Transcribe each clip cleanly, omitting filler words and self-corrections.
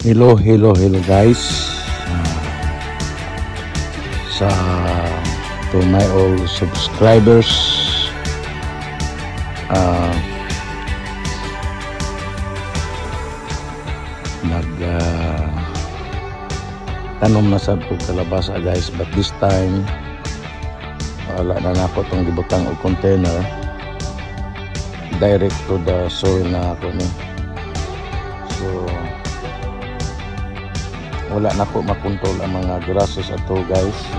Hello guys. Sa to my all subscribers, tanom na sad ko kalabasa guys, but this time wala na nako tong gibutang og container, direct to the soil na ako ni. So wala na po makontrol ang mga grasses ato guys. So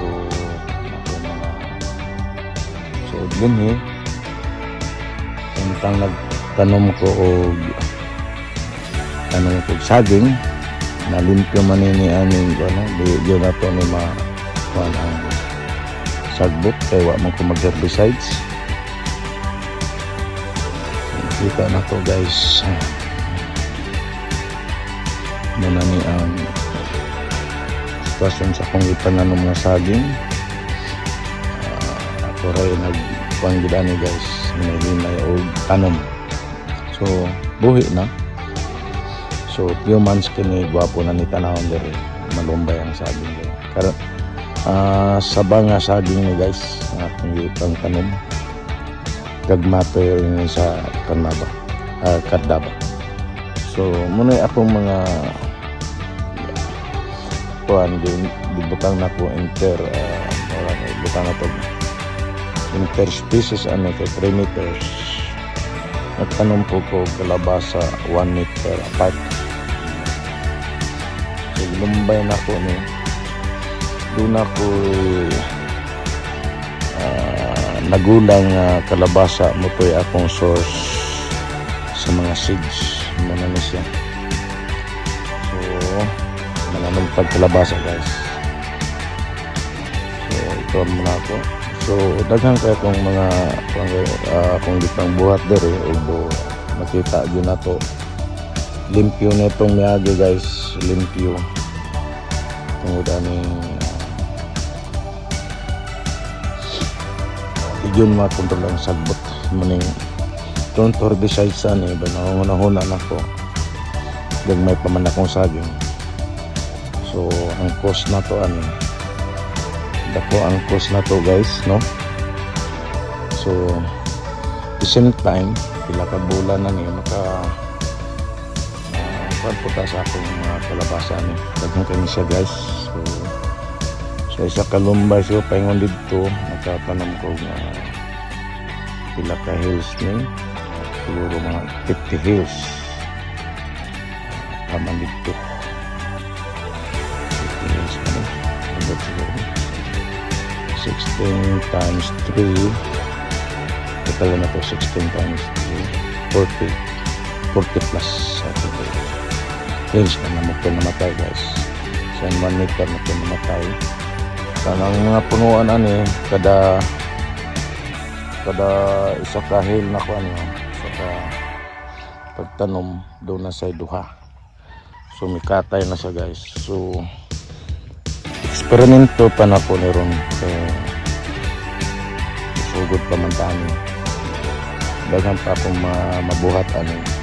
ako mga din samtang nagtanom ko og saging na limpyo man ni aning di na to ni kuan ang sagbot kay wa man ko mag herbicides. Kita na to guys, muna ni ang sitwasyon sa kong ipananom ng saging. Ako rin nagpanggida ni guys, hinay o tanom. So buhi na. So few months kini gwapo na ni tanawon dere, malumbay ang saging dere. Karon saba nga saging ni guys nga akong ipang tanom. Gagmato rin sa Cardaba. So muna akong mga kuan dibutang na ko butang na to interspecies kay 3 meters. Nagtanom po ko kalabasa 1 meter apart. So lumbay na ko ni doon ako nagulang kalabasa mo to akong source sa mga seeds muna na siya. So mananong pagkalabasa guys. So ito muna ako. So daghang kay akong mga akong gitang buhat dere ug makita gyud nato limpyo netong miagi guys, limpyo tungod ani iyon makontrol ang sagbot maning don't herbicide sa ni ba nahuna nako gagmay pa man akong saging. So ang cost na to dako ang cost na to guys, no? So the same time pila ka bulan na ni puta sa akong mga kalabasa ni daghang kay siya guys. So sa isa ka lumbay siya paingon dito nakatanam ko pila ka hills ni siguro mga 50 hills taman dito. 16 times 3 total na to 16 times 3 40 plus hills na namatay guys. So 1 meter na po namatay. Kanang mga punuan kada isa ka hill na ko sa pagtanom doon na sa duha. So mikatay na siya guys. So eksperimento pa na po ni ron sugod pa man tani daghan pa akong mabuhat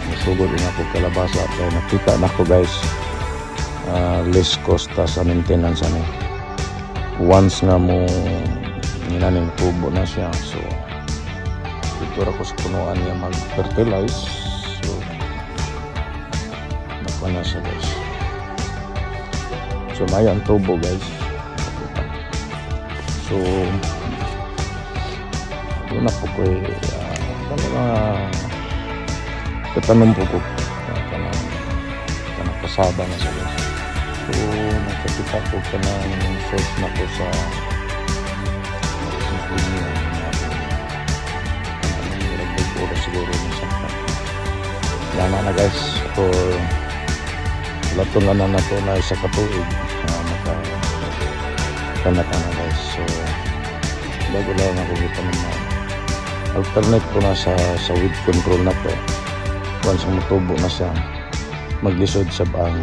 masugod na ako kalabasa kaya nakita na ko guys less cost sa maintenance once nga mo ninaning tubo na siya. So dito ako sa punuan niya mag-fertilize. So nakuha na siya guys. So may ang tubo guys. So doon na po ko katanong po ko kanang kasaba na siya guys. So nakakita ko kanang source na ko sa siguro na guys. For lato na nato na isa katuig kanatana guys. So bago lang ako kita naman alternate ko na sa weed control na to. Once matubo na siya maglisod sa bang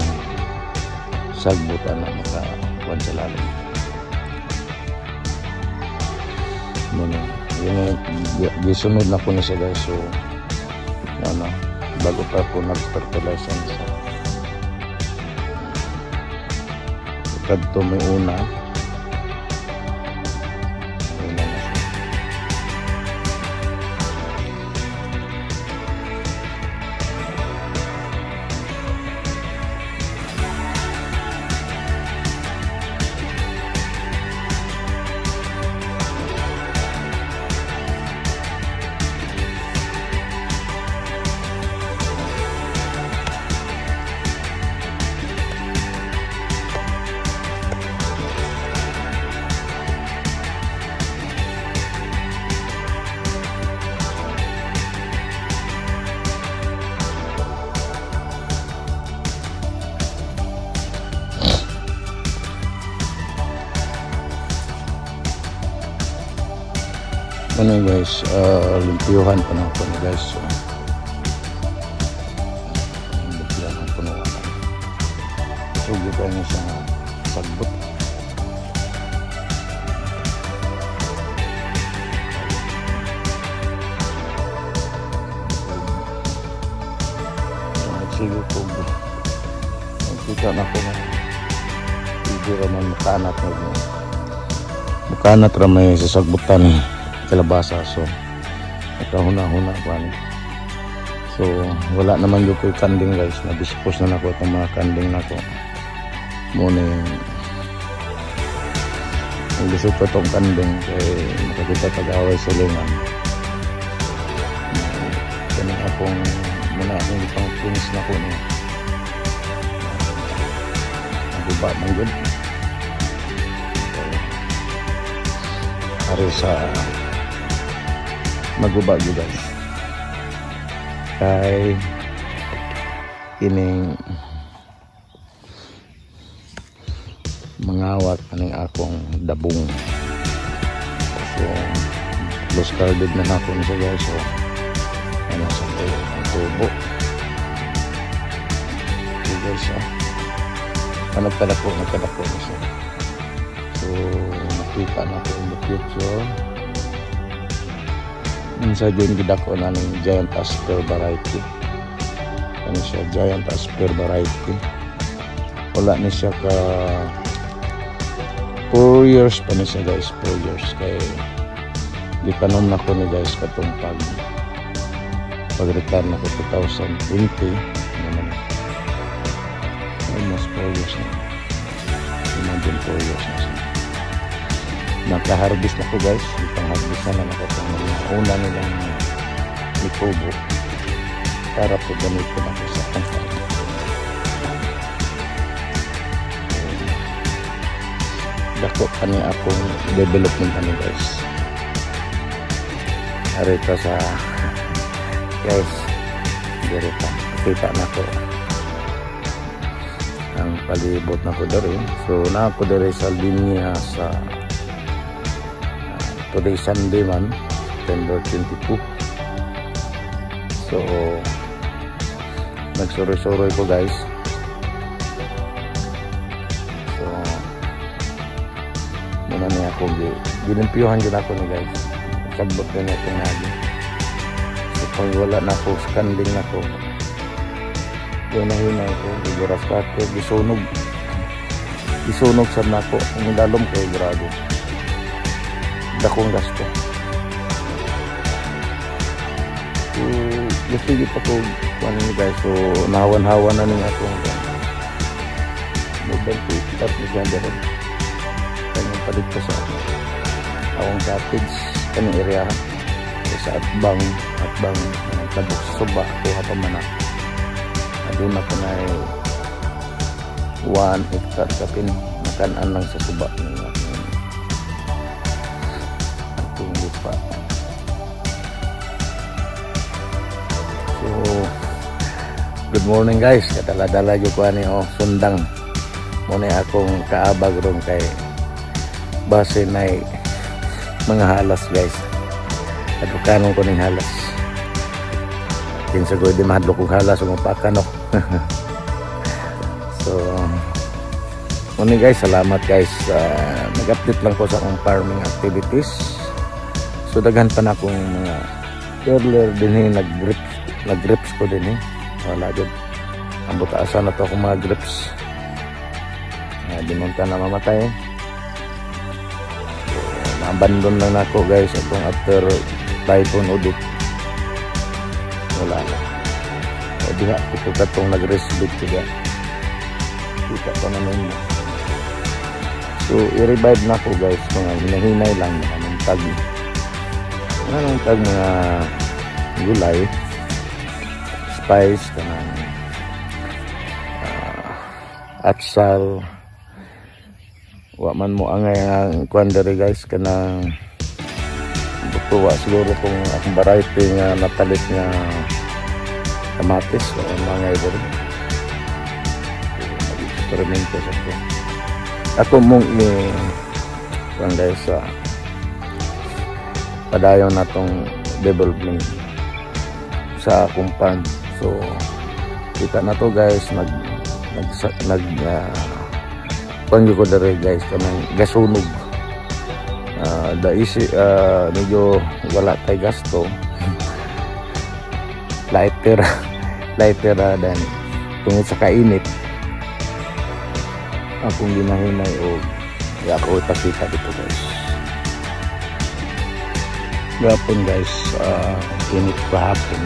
sagbutan na makakuan sa lalim. Gisunod na ko na siya guys. So bago pa ako nag-fertilize sa kadto may una. Ano guys, limpiyuhan pa na ako guys. So, limpiyuhan ang punuan. So, gita niya siya sagbot. Nagsige ko. Nakita na ako na hindi raman makanat na mukanat ramay sa sagbutan kalabasa. So nakahuna-huna pa ni. So wala naman yung ko'y kanding guys, na-dispose na nako itong mga kanding nako. Muna yung gusto ko itong kanding kay makakita pag-away sa lingan. Kanang akong muna akong itong finish na ko niya. Naguba man good. Hari sa maguba yun guys kay kining mangawat kaning akong dabong. So close carded na ako nito guys. So ano sa tubo so guys nagkadako na siya. So nakita na ko in the future. Minsan din gidako na ng giant asper variety. Ano siya, giant asper variety. Wala ni siya ka 4 years pa ni siya guys, 4 years. Kaya gitanom na ko ni guys katong pag-retire na ko 2020. Almost 4 years na. Imagine 4 years na siya. Naka-harvest na ko guys. Ipang-harvest na lang ako pang una nilang mikubo para po ganito na ko sa pangkain. Dako kani akong development ano guys. Arita sa guys. Dirita. Kita na ko ang palibot na ko dari. So na ako dari sa linya sa today Sunday man, September 22. So nagsuroy-suroy ko guys. So muna niya ako gilimpiyuhan din ako ni guys. Sagbot na niya itong nagi. So pag wala na ako, skanding na ako, hinahinay ko, giburas ka ako, gisunog sa nako. Ang lalom ko, grabe dakong gasto. So gusto pa ko ano ni guys. So nahawan-hawan na niya akong mobile to start ni ganda rin kanyang palit ko sa awang cottage kanyang area sa atbang tabok suba ko hapamana aduna ko na 1 hectare kapin makanan lang sa suba niya atong lupa. So good morning guys, kadala-dala yung ko ni sundang muna akong kaabag ron kay base na mga halas guys. Adukanon ko ning halas. Kinsa ko di mahadlo kong halas o mapakano. So muna guys, salamat guys. Nag-update lang ko sa akong farming activities. So daghan pa na akong mga earlier din nag-grips ko din wala dyan. Ang butaasan na to akong mga grips. Dimunta na mamatay. So, na-abandon lang ako guys atong after typhoon audit. Wala na. So, diha ko katong nag-resbit siya. Kita ko naman mo. So, i-revive na ko guys. Mga hinahinay lang ng tag. Anong tag mga gulay, spice, kanang atsal. Wa man mo angay ang kuan diri guys kanang butuwa siguro kung akong variety nga napalit nga kamatis o mga diri. Experimento sa ko. Ako mong kuan guys sa padayon natong development sa akong farm. So kita na to guys pangyo ko dere guys kanang gasunog. Medyo wala tay gasto. lighter dan tungod sa kainit akong ginahinay o ako ipakita dito guys. Gapon guys, init pa hapon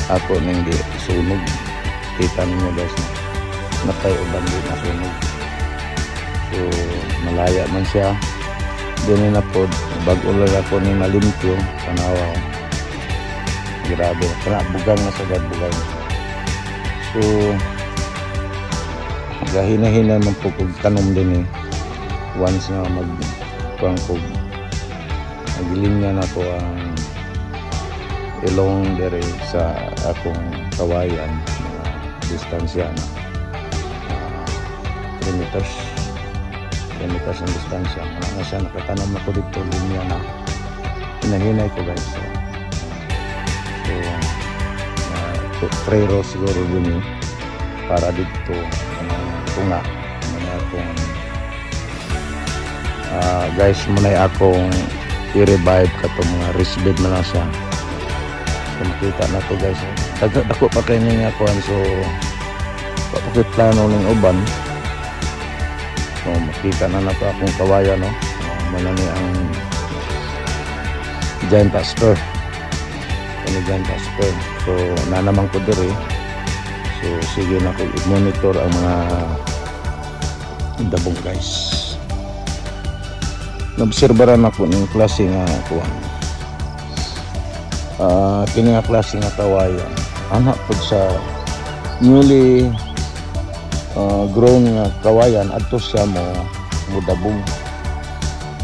ako nang di sunog. Kita ninyo guys natay uban din na sunog. So malaya man siya din na pod bago lang ako ni malimpyo tanawa. Grabe kana bugang na sagad bugang. So gahina-hina man po kog tanom din once na magkuang kog naglinya na ko ang ilong dere sa akong kawayan mga distansya na 3 meters ang distansya. Ano siya nakatanom na ko dito linya na hinahinay ko guys. So 3 rows siguro din para dito tunga muna akong guys muna akong i-revive katong mga resbed na siya. So makita na to guys. Dako pa kayo nga kuhan. So pakit plano ng uban. So makita na to akong kawayan no. Muna ni ang giant asper. Ano giant asper. So na naman ko diri. So sige na ko i-monitor ang mga dabong guys. Nobserbaran ako ng klase nga kuwan. Kini nga klase nga kawayan. Anak po sa newly grown nga kawayan adto siya mo dabong.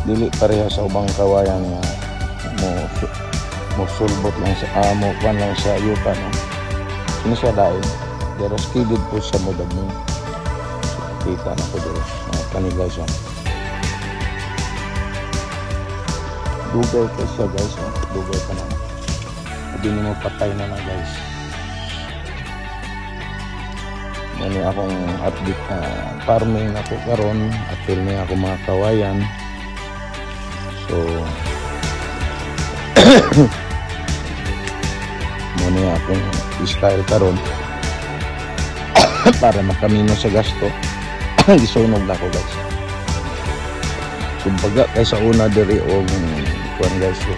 Dili pareha sa ubang kawayan nga mo sulbot lang sa mo kuan lang sa yuta no. Kini siya dayon. Pero skided po sa mo dabong. Kita na ko dito. Kanila siya. Dugay ka siya guys, dugay ka na. Hindi mo patay na guys. Yan akong update farming ako karon, apil niya ako mga kawayan. So muna akong style karon para makamino sa gasto. Gisunog na ako guys. Kumbaga kaysa una diri o kuan guys so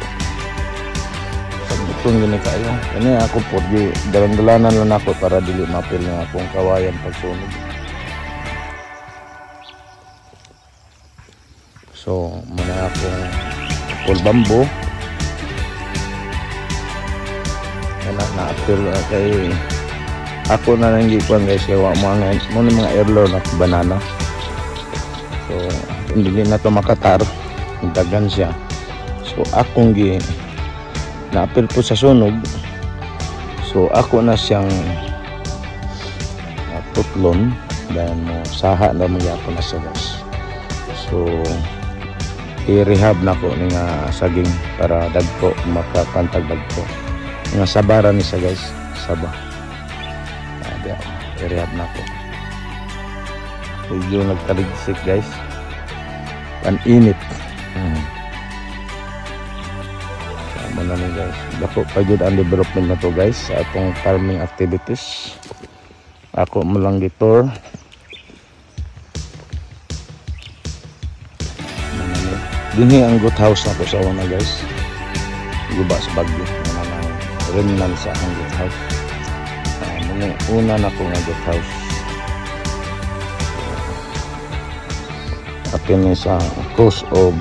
pagbuton gini kayo kani ako po di dalan-dalanan lang ako para dili mapil nga akong kawayan pagsunog. So muna akong full bamboo na-apil kay ako na lang gikuan guys kaya mga airlore na banana. So hindi na to makatar dagan siya. So akong na-apil po sa sunog. So ako na siyang tutlon dan mo saha na magyapon na siya guys. So i-rehab na ko ni nga saging para dagko makapantag dagko nga sabara ni siya guys. Saba i-rehab na ko. Medyo nagtaligsik guys. Ang init. Tama na ni guys. Dako pa jud ang development na to guys sa atong farming activities. Ako mo lang dito Dinhi ang goat house na ko sa una guys. Guba sa Baguio. Remnant sa ang goat house. Una na ko nga goat house. Atin sa course of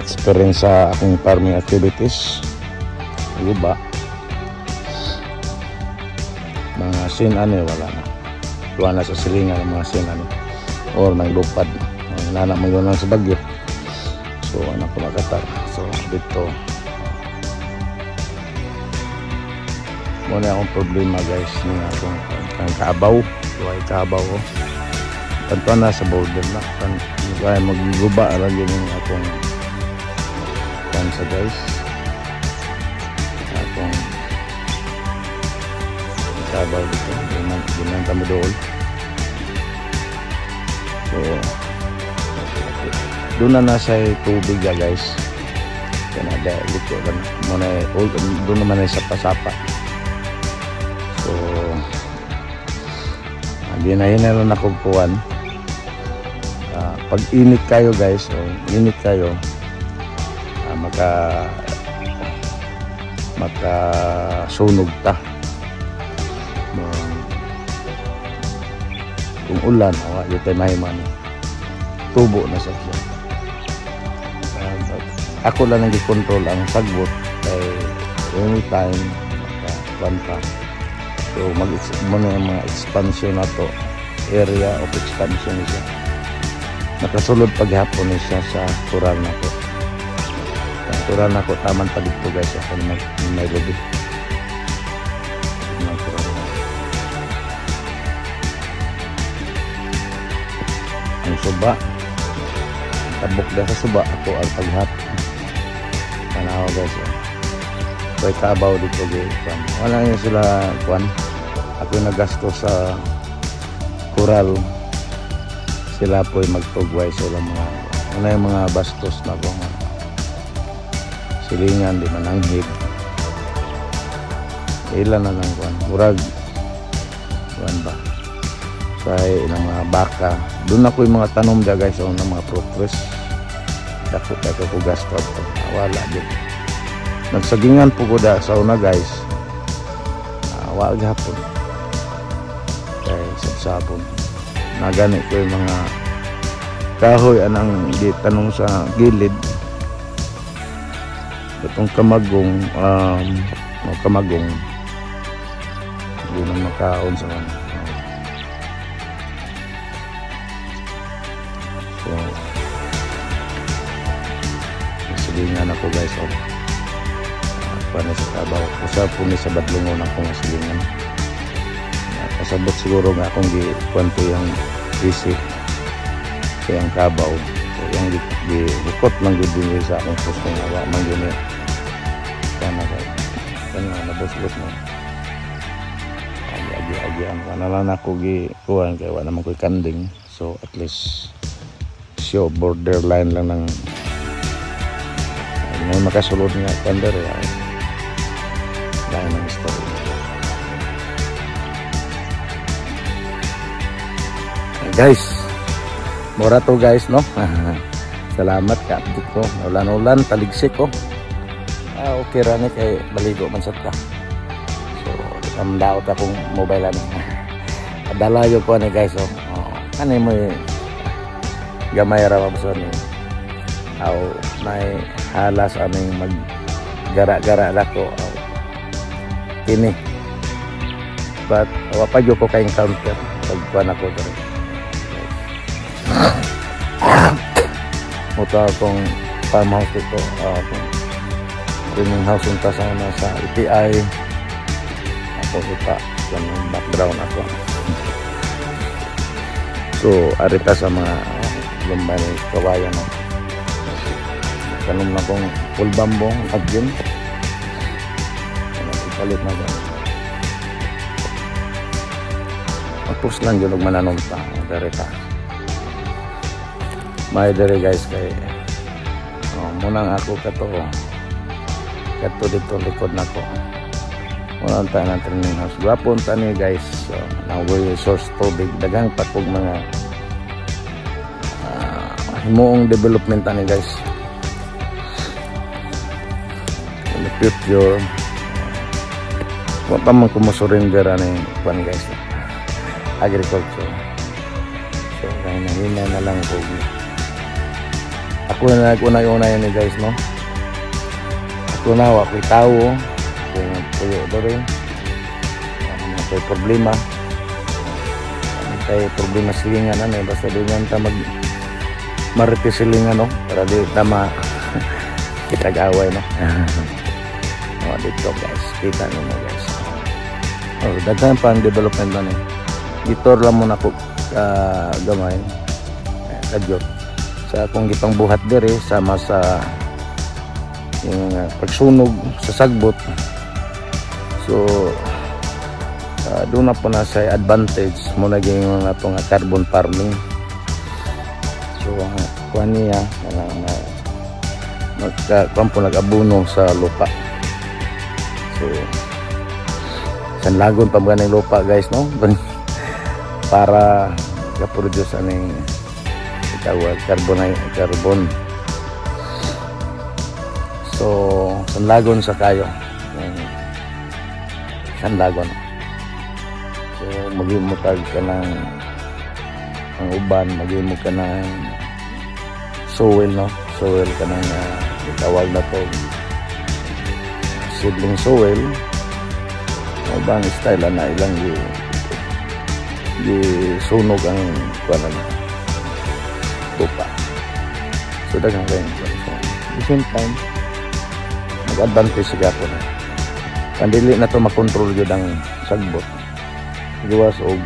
experience sa aking farming activities. Guba. Mga sin-ano wala na. Tuwa na sa silingan ng mga sin-ano. Or ng lupad. Nanak mo yun lang sa Baguio. So anak ko makatar. So dito muna akong problema guys ng akong kaabaw. So ay kaabaw ko. Tanto na sa border na. Kaya magguba lagi ng akong kansa guys. Akong kaabaw dito. Ganyan kami doon. So doon na nasa tubig guys. Kanada dito kan muna doon naman ay sapa-sapa. So ginahin na lang ako kuwan. Pag init kayo guys, so init kayo maka sunog ta. Kung ulan yung tayo mahiman tubo na sa siya. Ako lang nag-control ang sagbot kay anytime maka-planta. So muna yung mga expansion na to, area of expansion siya. Nakasulod paghapon siya sa kural na to. Ang kural na ko taman pa dito guys, ako na may lobby. Ang suba tabok na sa suba ako ang paghapon. Tanawa guys, kaya kabaw dito guys. Wala nyo sila kuwan. Ako yung nagasto sa kural. Sila po yung magtugway sila mga wala yung mga bastos na po silingan, di mananghig. Ilan na lang kuwan. Murag kuwan ba kaya ng mga baka. Doon ako yung mga tanom dyan guys, ng mga fruit trees. Dako ko gasto ito. Wala din. Nagsagingan po ko da sa una guys. Wag hapon. Kaya sabon. Nagani ko yung mga kahoy anang di tanong sa gilid. Itong kamagong kamagong hindi na makaon sa mga. So silingan ako guys. Paano sa kabaw usap po ni sa badlungon akong silingan. Kasabot siguro nga akong gikwento yung isip kaya ang kabaw. So yung bukot lang din sa akong puso ng awa man yun sana kayo sana nabos-bos mo agi-agian ka na lang ako gikuhan kaya wala naman ko'y kanding. So at least show borderline lang ng may makasulod nga kander dahil ng story. Guys, mura to guys no. Salamat ka update ko. Ulan-ulan taligsik ko. Okay rani kay baligo man sad ka. So amdaot akong mobile ani. Adalayo ko ni guys oh. Kanay mo gamay ra ba ni. Aw may halas aming maggara-gara dako. Kini. But wa pa jud ko kay encounter pagkuan ako diri. Muta akong farmhouse dito, training house yung tasama sa ETI. Ako kita yung background ako. So arita sa mga lumbay ng kawayan kanong na kong full bambong at yun ipalit na dyan magpus lang yun huwag mananong arita may dere guys kay munang ako kato dito likod na ko munang tayo ng training house gwapon tani guys. So nagoy source tubig dagang patog mga himuong development ani guys. In the future, wa pa man ko mo-surrender ani kuan guys, agriculture. So hina na lang ko. Ako na nag-unay-unay ni guys, no. Ako na wa ko'y tawo, puyo dere. May problema. May problema silingan ani, basta di man ta marites silingan, no, para di tama kita gaway, no. Oh, dito guys, kita niyo guys. Oh, daghan pa ang development na ni. Gitor lang muna ko gamay. Kadyot. Sa akong gipang buhat dere sama sa yung pagsunog sa sagbot. So doon na po na sa advantage mo naging mga itong carbon farming. So kuha niya nag-abuno sa lupa. So sanlagon pa mga ng lupa guys, no. Para ka-produce aning tawag carbon. So sanlagon sa kayo sanlagon. So magimutag ka ng ang uban, magimutag ka ng soil, no. Soil ka ng tawag na to seedling soil. Ubang style na ilang sunog ang kuwan na lupa. So dagang kayo. At the same time, mag-advantage siya po na. Pandili na ito makontrol yun ang sagbot. Gawas o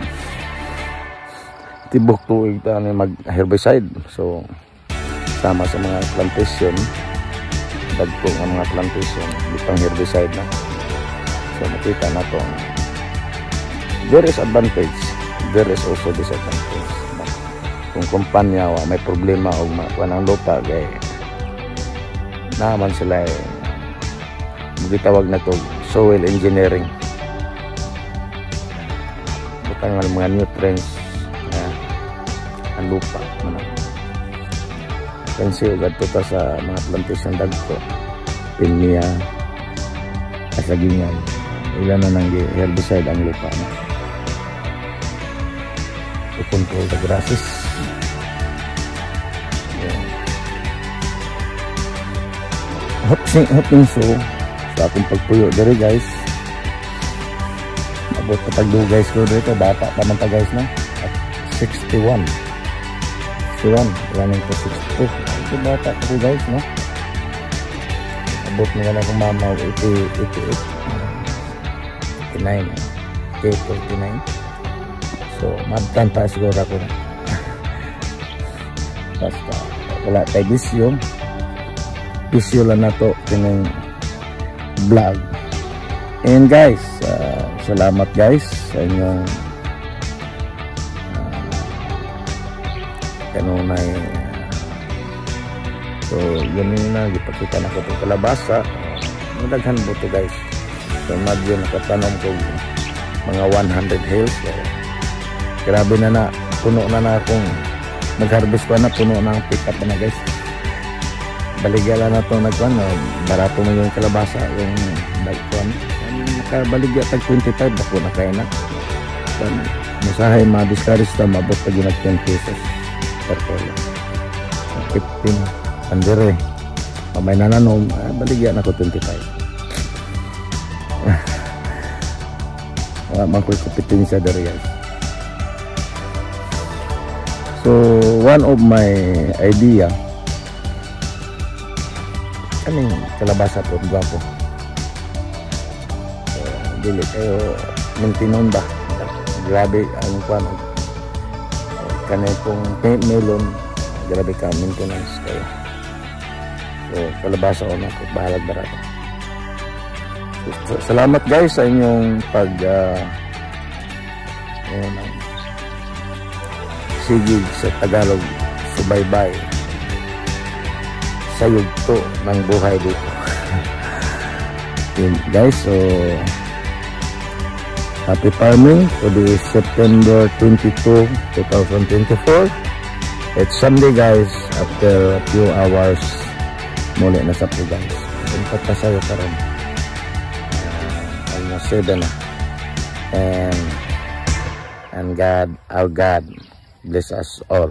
tibok tuig mag-herbicide. So, sama sa mga plantation, dagkong ang mga plantation, bitang herbicide na. So, makita na ito. There is advantage. There is also disadvantage. Kung kumpanya may problema o makuha ng lupa, kaya naman sila magitawag na ito soil engineering. Butang ng mga nutrients ang lupa. Kasi ugad po ito sa mga plantation dagko, pinya, kasagingan. Ilan na nang herbicide ang lupa na. To control the grasses. Hoping so sa akong pagpuyo dere guys. Abot pa tagdugay ko dito, bata pa man ta guys, no. At 61 running to 62. Ito bata ko guys, no. Abot nga na akong mama 89 49. So mabtan pa siguro ako na. Basta wala tayo bisyo lang na to kining vlog. And guys, salamat guys sa inyong kanunay. So yun na, ipakita na ko itong kalabasa. Madaghan po ito guys. So madyo nakatanom ko mga 100 hills. So, grabe na puno na akong mag-harvest pa na, puno na ang pick up na guys. Baligya na ito nagkuhan, barato mo yung kalabasa, yung dagkuhan. Nakabaligya tag 25, ako na kaya na. Masahay, ma-discourage na, mabot pag yung 10 pesos per kilo. 15, andere. Mamay nananom, baligya na ako 25. Mangkoy kompetensya dari guys. So, one of my idea, kaning kalabasa po, gwapo. So, dili kayo mintinon ba? Grabe ang kwan. Kanay pong melon, grabe ka maintenance kayo. So, kalabasa ko na, bahalag barato. So, salamat guys sa inyong sigig sa Tagalog, subaybay sa yugto ng buhay dito. Guys, so happy farming for the September 22, 2024. It's Sunday guys. after a few hours muli na sa po guys. Pagkasayo karon almost 7 na. And God, our God bless us all.